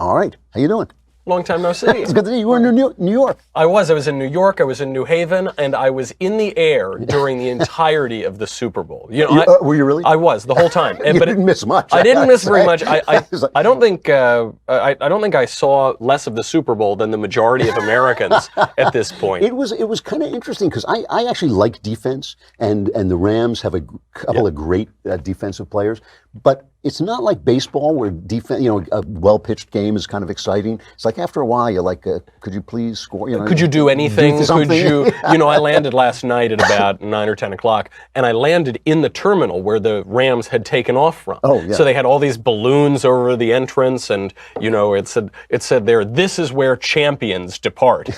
All right. How you doing? Long time no see. It's good to see you. You were in New York. I was in New York, I was in New Haven, and I was in the air during the entirety of the Super Bowl. Were you really? I was, the whole time. You didn't miss much. I didn't miss very much. I don't think I saw less of the Super Bowl than the majority of Americans at this point. It was kind of interesting because I actually like defense, and the Rams have a couple of great defensive players, but it's not like baseball where defense, a well-pitched game is kind of exciting. It's like after a while, you're like, could you please score? Could you do anything? Could you, I landed last night at about 9 or 10 o'clock, and I landed in the terminal where the Rams had taken off from. Oh, yeah. So they had all these balloons over the entrance, and, it said there, "This is where champions depart."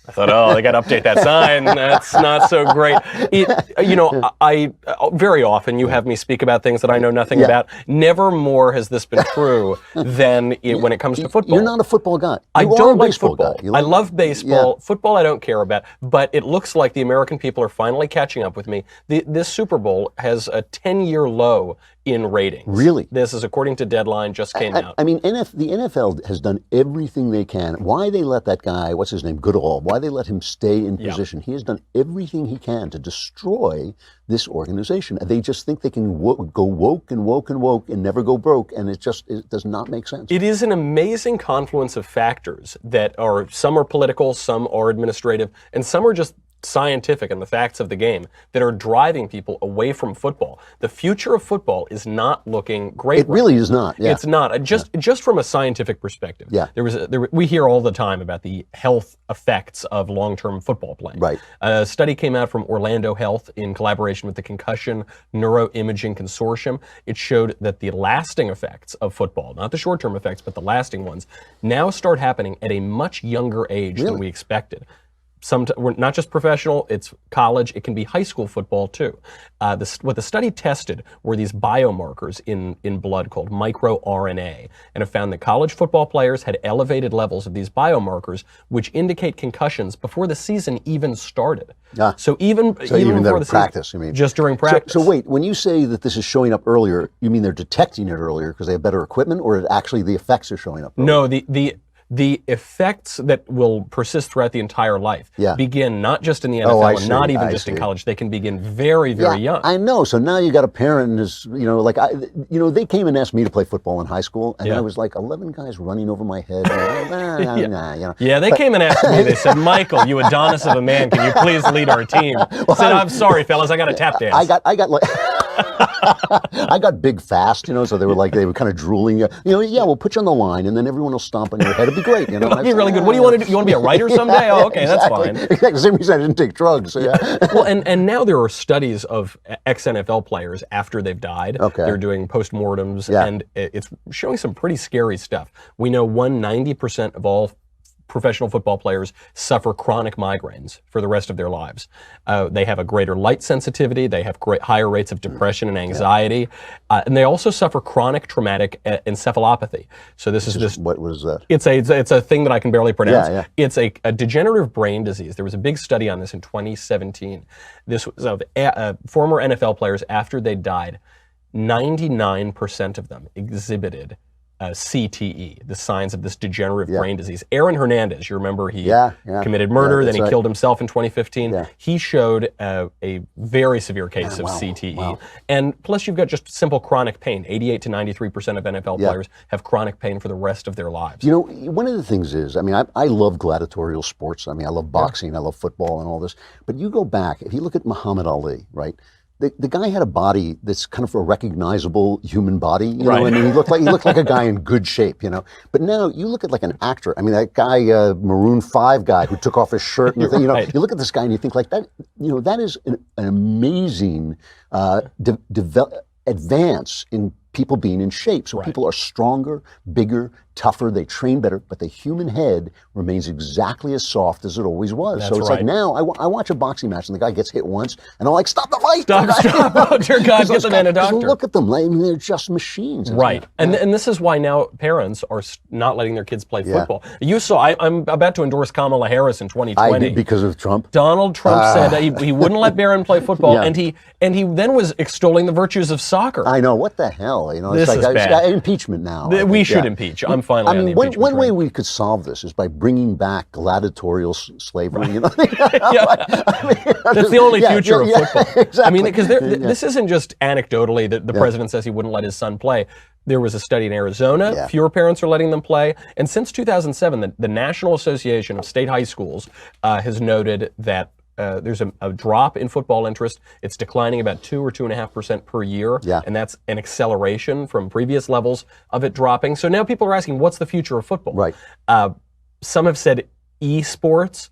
I thought, they got to update that sign. That's not so great. I very often you have me speak about things that I know nothing about. Never more has this been true than when it comes to football. You're not a football guy. I don't like football. I love baseball. Football I don't care about. But it looks like the American people are finally catching up with me. This Super Bowl has a 10-year low in ratings. Really? This is according to Deadline, just came out. I mean, the NFL has done everything they can. Why they let that guy, what's his name, Goodall, why they let him stay in position. He has done everything he can to destroy this organization. They just think they can go woke and never go broke, and it does not make sense. It is an amazing confluence of factors that some are political, some are administrative, and some are just scientific and the facts of the game that are driving people away from football. The future of football is not looking great. It really is not. Yeah. It's not. Just from a scientific perspective. Yeah. We hear all the time about the health effects of long-term football playing. Right. A study came out from Orlando Health in collaboration with the Concussion Neuroimaging Consortium. It showed that the lasting effects of football, not the short-term effects, but the lasting ones, now start happening at a much younger age than we expected. We're not just professional, it's college, it can be high school football too. What the study tested were these biomarkers in blood called microRNA, and have found that college football players had elevated levels of these biomarkers, which indicate concussions before the season even started. So even before the practice, season, you mean? Just during practice. So wait, when you say that this is showing up earlier, you mean they're detecting it earlier because they have better equipment, or actually the effects are showing up earlier? No, the effects that will persist throughout the entire life begin not just in the NFL and not even just in college. They can begin very, very young. I know. So now you got a parent who's, they came and asked me to play football in high school, and I was like 11 guys running over my head. They came and asked me. They said, "Michael, you Adonis of a man, can you please lead our team?" I said, "I'm sorry, fellas, I got a tap dance." I got like. I got big fast, so they were kind of drooling. We'll put you on the line, and then everyone will stomp on your head. It'll be great. It'll be really good. What do you want to do? You want to be a writer someday? Oh, okay, exactly. That's fine. Exactly. The same reason I didn't take drugs. So Well, and now there are studies of ex-NFL players after they've died. Okay. They're doing postmortems, and it's showing some pretty scary stuff. We know 90% of all professional football players suffer chronic migraines for the rest of their lives. They have a greater light sensitivity. They have higher rates of depression and anxiety, and they also suffer chronic traumatic encephalopathy. So what was that? It's a thing that I can barely pronounce. Yeah. It's a degenerative brain disease. There was a big study on this in 2017. This was of former NFL players after they died. 99% of them exhibited CTE, the signs of this degenerative brain disease. Aaron Hernandez, you remember he committed murder, then he killed himself in 2015. Yeah. He showed a very severe case of CTE. Wow. And plus you've got just simple chronic pain. 88 to 93% of NFL players have chronic pain for the rest of their lives. One of the things is, I love gladiatorial sports. I love boxing, I love football and all this. But you go back, if you look at Muhammad Ali, right? The guy had a body that's kind of a recognizable human body, you know. He looked like a guy in good shape, But now you look at like an actor. That guy, Maroon 5 guy who took off his shirt, and you look at this guy and you think like that. That is an amazing advance in people being in shape. So people are stronger, bigger, tougher, they train better, but the human head remains exactly as soft as it always was. That's so it's like now I watch a boxing match and the guy gets hit once and I'm like, stop the fight! Stop. Oh, dear God, get the man a doctor. Look at them, they're just machines. Right. And this is why now parents are not letting their kids play football. You saw, I'm about to endorse Kamala Harris in 2020. I did because of Trump? Donald Trump said that he wouldn't let Barron play football, and he then was extolling the virtues of soccer. I know, what the hell? This is bad. Impeachment now. We should impeach. I'm finally I on the mean, impeachment one way train. we could solve this is by bringing back gladiatorial slavery. You know, That's the only future of football. Exactly. I mean, because this isn't just anecdotally that the president says he wouldn't let his son play. There was a study in Arizona. Yeah. Fewer parents are letting them play. And since 2007, the National Association of State High Schools has noted that there's a drop in football interest. It's declining about 2 or 2.5% per year. Yeah. And that's an acceleration from previous levels of it dropping. So now people are asking, what's the future of football? Right. Some have said esports.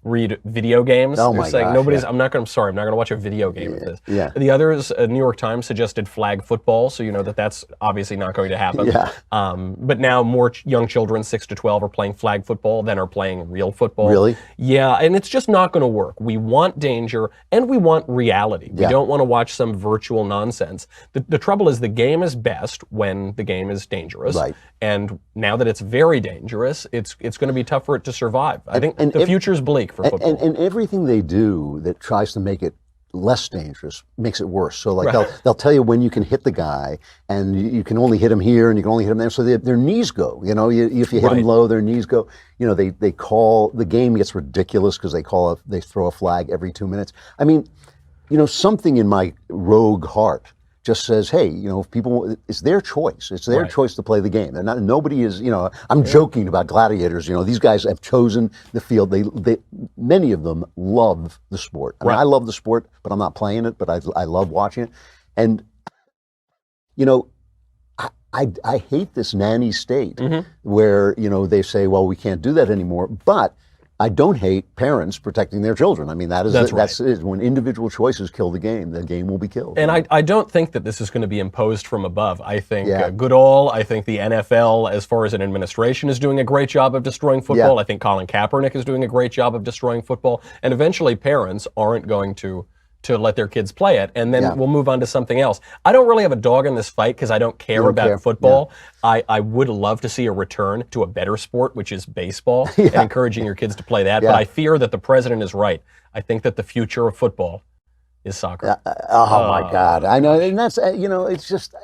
Read video games. Oh They're my saying gosh, I'm not going to watch a video game of this. Yeah. The others, New York Times suggested flag football, so you know that's obviously not going to happen. Yeah. But now more young children, 6 to 12, are playing flag football than are playing real football. Really? Yeah, and it's just not going to work. We want danger and we want reality. We Yeah. don't want to watch some virtual nonsense. The trouble is the game is best when the game is dangerous. Right. And now that it's very dangerous, it's going to be tough for it to survive. I think the future's bleak for football. And everything they do that tries to make it less dangerous makes it worse. So like they'll tell you when you can hit the guy, and you can only hit him here, and you can only hit him there. So their knees go. You know, if you hit them low, their knees go. You know, they call the game gets ridiculous because they throw a flag every 2 minutes. I mean, you know, something in my rogue heart just says, hey, you know, if people, it's their choice. It's their choice to play the game. They're not, nobody is, you know, I'm joking about gladiators. You know, these guys have chosen the field. They many of them love the sport. I mean, I love the sport, but I'm not playing it, but I love watching it. And, you know, I hate this nanny state where, you know, they say, well, we can't do that anymore. But I don't hate parents protecting their children. I mean, that's it. When individual choices kill the game will be killed. And I don't think that this is going to be imposed from above. I think Goodall, I think the NFL, as far as an administration, is doing a great job of destroying football. I think Colin Kaepernick is doing a great job of destroying football. And eventually parents aren't going to let their kids play it, and then we'll move on to something else. I don't really have a dog in this fight because I don't care about football. I would love to see a return to a better sport, which is baseball, and encouraging your kids to play that. But I fear that the president is right. I think that the future of football is soccer. Oh my God, I know, and that's you know, it's just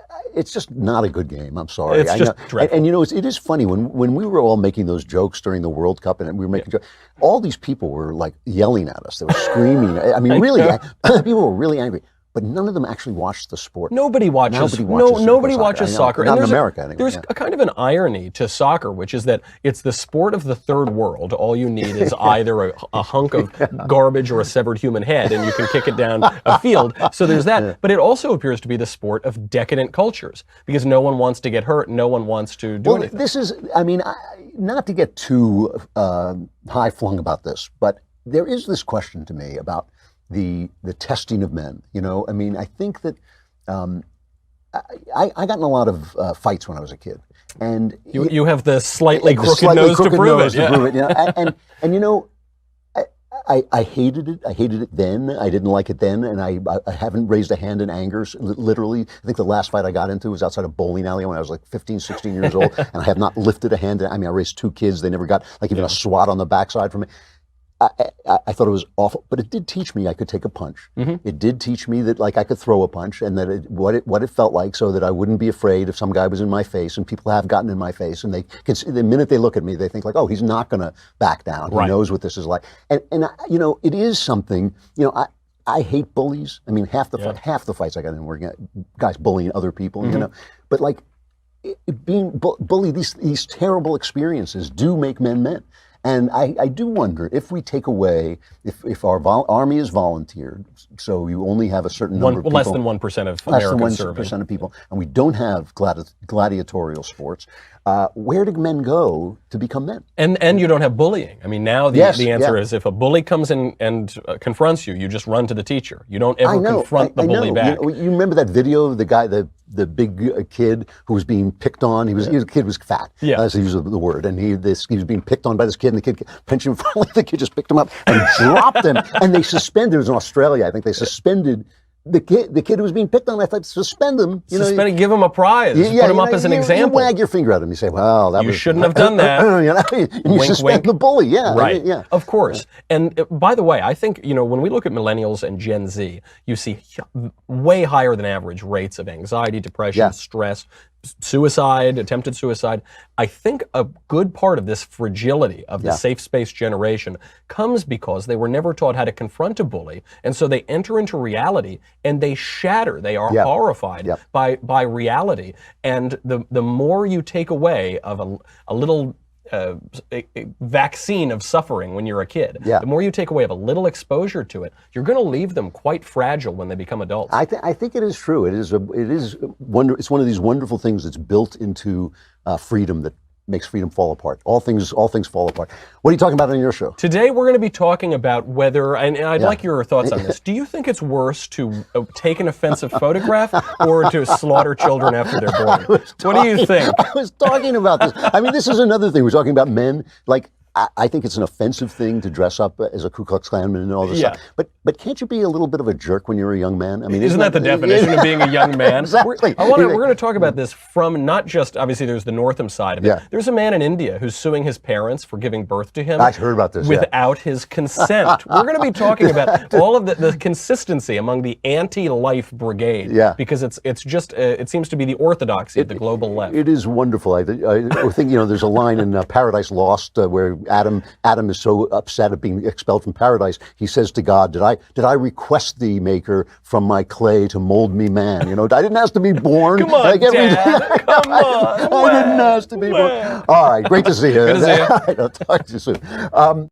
not a good game. I'm sorry. It's just dreadful. And you know, it is funny when we were all making those jokes during the World Cup, and we were making jokes. All these people were like yelling at us. They were screaming. I mean, really, people were really angry. But none of them actually watched the sport. Nobody watches soccer. Not in America, anyway. There's a kind of an irony to soccer, which is that it's the sport of the third world. All you need is either a hunk of garbage or a severed human head, and you can kick it down a field. So there's that. But it also appears to be the sport of decadent cultures, because no one wants to get hurt, no one wants to do anything. This is, I mean, not to get too high-flung about this, but there is this question to me about the testing of men. You know, I mean, I think that I got in a lot of fights when I was a kid, and you have the slightly crooked nose to prove it. You know? and you know, I hated it. I hated it then. I didn't like it then, and I haven't raised a hand in anger. Literally, I think the last fight I got into was outside a bowling alley when I was like 15, 16 years old, and I have not lifted a hand. I mean, I raised 2 kids. They never got like even a swat on the backside from me. I thought it was awful, but it did teach me I could take a punch. It did teach me that like I could throw a punch, and that what it felt like, so that I wouldn't be afraid if some guy was in my face. And people have gotten in my face, and they can see, the minute they look at me, they think like, oh, he's not going to back down. He knows what this is like. And you know, it is something. You know, I hate bullies. I mean, half the fights I got in were guys bullying other people. You know, but like being bullied, these terrible experiences do make men men. And I do wonder if we take away, if our army is volunteered, so you only have a certain number of people. Less than 1% of Americans serving. Less than 1% of people, and we don't have gladiatorial sports, where do men go to become men? And you don't have bullying. I mean, now the answer is if a bully comes in and confronts you, you just run to the teacher. You don't ever confront the bully back. You remember that video of the guy, the big kid who was being picked on? The kid was fat. That's the use of the word. And he was being picked on by this kid, and the kid pinched him. Finally, the kid just picked him up and dropped him. And they suspended. It was in Australia, I think. They suspended the kid who was being picked on. I thought, suspend him. You know, give him a prize. Put him up as an example. You wag your finger at him. You say, well, you shouldn't have done that. And you suspend the bully. Yeah. Right. Of course. And by the way, I think, you know, when we look at millennials and Gen Z, you see way higher than average rates of anxiety, depression, stress. suicide, attempted suicide. I think a good part of this fragility of the Yeah. safe space generation comes because they were never taught how to confront a bully, and so they enter into reality and they shatter. They are Yeah. horrified Yeah. by reality, and the more you take away of a little a vaccine of suffering when you're a kid, Yeah. the more you take away of a little exposure to it, you're going to leave them quite fragile when they become adults. I think it is true. It's one of these wonderful things that's built into freedom that makes freedom fall apart. All things fall apart. What are you talking about on your show? Today we're going to be talking about whether, and I'd like your thoughts on this. Do you think it's worse to take an offensive photograph or to slaughter children after they're born? What do you think? I was talking about this. I mean, this is another thing. We're talking about men. Like, I think it's an offensive thing to dress up as a Ku Klux Klanman and all this Yeah. stuff. But can't you be a little bit of a jerk when you're a young man? I mean, Isn't that the definition of being a young man? Exactly. We're going to talk about this from not just, obviously, there's the Northam side of it. Yeah. There's a man in India who's suing his parents for giving birth to him. I heard about this, yeah. Without his consent. We're going to be talking about all of the consistency among the anti-life brigade. Yeah. Because it's just, it seems to be the orthodoxy of the global left. It is wonderful. I think there's a line in Paradise Lost where Adam is so upset at being expelled from paradise. He says to God, "Did I request thee, Maker, from my clay to mold me man? I didn't ask to be born. Come on, Dad. Come on. I didn't ask to be born." All right, great to see you. Good to see you. All right, I'll talk to you soon.